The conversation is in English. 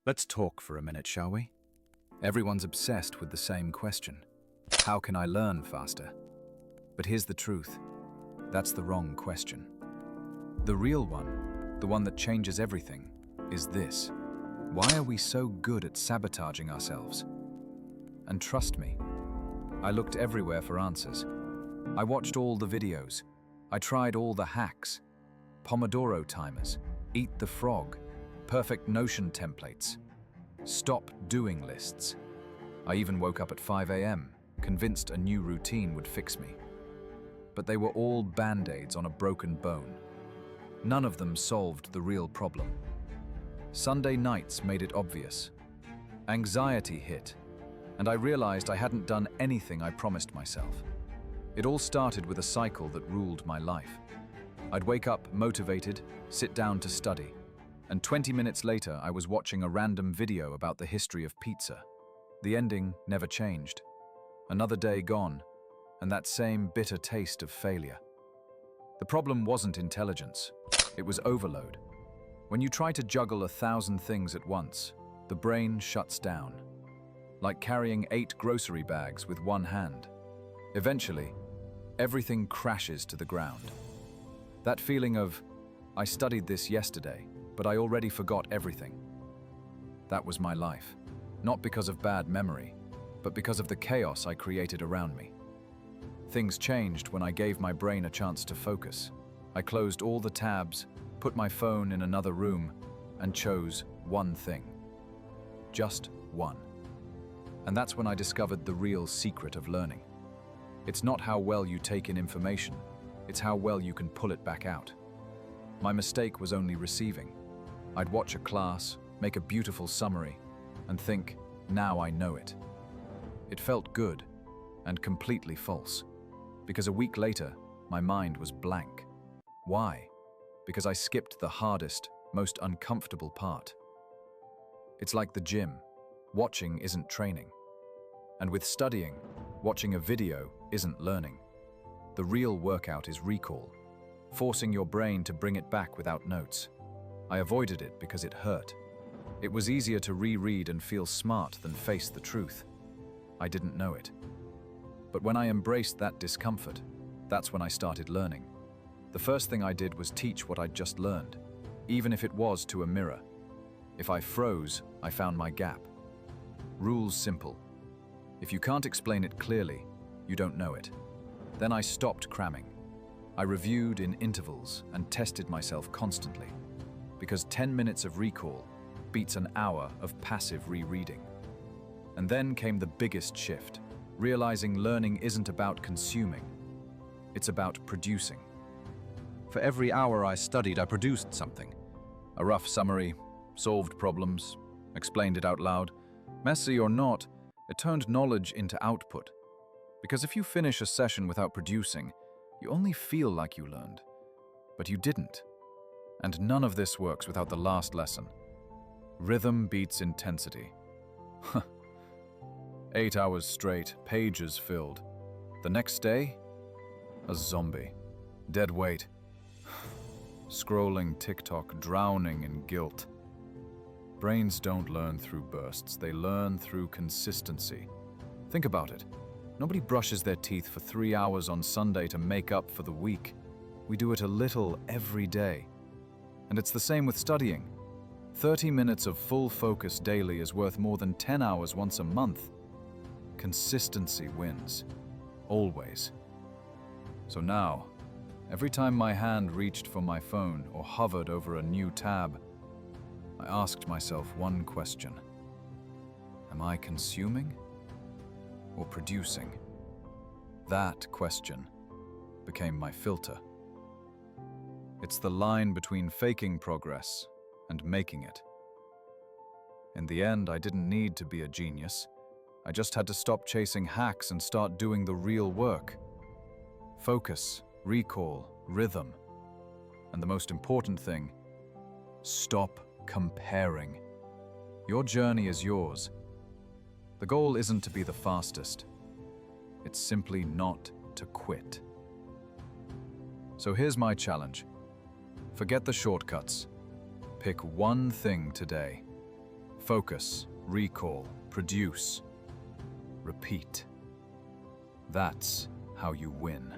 Let's talk for a minute, shall we? Everyone's obsessed with the same question. How can I learn faster? But here's the truth. That's the wrong question. The real one, the one that changes everything, is this. Why are we so good at sabotaging ourselves? And trust me, I looked everywhere for answers. I watched all the videos. I tried all the hacks. Pomodoro timers, eat the frog, perfect Notion templates, stop doing lists. I even woke up at 5 a.m., convinced a new routine would fix me. But they were all band-aids on a broken bone. None of them solved the real problem. Sunday nights made it obvious. Anxiety hit, and I realized I hadn't done anything I promised myself. It all started with a cycle that ruled my life. I'd wake up motivated, sit down to study, and 20 minutes later I was watching a random video about the history of pizza. The ending never changed. Another day gone, and that same bitter taste of failure. The problem wasn't intelligence, it was overload. When you try to juggle 1,000 things at once, the brain shuts down. Like carrying 8 grocery bags with one hand. Eventually, everything crashes to the ground. That feeling of, I studied this yesterday, but I already forgot everything. That was my life. Not because of bad memory, but because of the chaos I created around me. Things changed when I gave my brain a chance to focus. I closed all the tabs, put my phone in another room, and chose one thing. Just one. And that's when I discovered the real secret of learning. It's not how well you take in information, it's how well you can pull it back out. My mistake was only receiving. I'd watch a class, make a beautiful summary, and think, now I know it. It felt good, and completely false, because a week later, my mind was blank. Why? Because I skipped the hardest, most uncomfortable part. It's like the gym. Watching isn't training. And with studying, watching a video isn't learning. The real workout is recall, forcing your brain to bring it back without notes. I avoided it because it hurt. It was easier to reread and feel smart than face the truth. I didn't know it. But when I embraced that discomfort, that's when I started learning. The first thing I did was teach what I'd just learned, even if it was to a mirror. If I froze, I found my gap. Rules simple. If you can't explain it clearly, you don't know it. Then I stopped cramming. I reviewed in intervals and tested myself constantly, because 10 minutes of recall beats an hour of passive rereading. And then came the biggest shift, realizing learning isn't about consuming, it's about producing. For every hour I studied, I produced something. A rough summary, solved problems, explained it out loud. Messy or not, it turned knowledge into output. Because if you finish a session without producing, you only feel like you learned. But you didn't. And none of this works without the last lesson. Rhythm beats intensity. 8 hours straight, pages filled. The next day, a zombie. Dead weight. Scrolling TikTok, drowning in guilt. Brains don't learn through bursts, they learn through consistency. Think about it. Nobody brushes their teeth for 3 hours on Sunday to make up for the week. We do it a little every day. And it's the same with studying. 30 minutes of full focus daily is worth more than 10 hours once a month. Consistency wins. Always. So now, every time my hand reached for my phone or hovered over a new tab, I asked myself one question. Am I consuming or producing? That question became my filter. It's the line between faking progress and making it. In the end, I didn't need to be a genius. I just had to stop chasing hacks and start doing the real work. Focus, recall, rhythm. And the most important thing, stop comparing. Your journey is yours. The goal isn't to be the fastest. It's simply not to quit. So here's my challenge. Forget the shortcuts. Pick one thing today. Focus, recall, produce, repeat. That's how you win.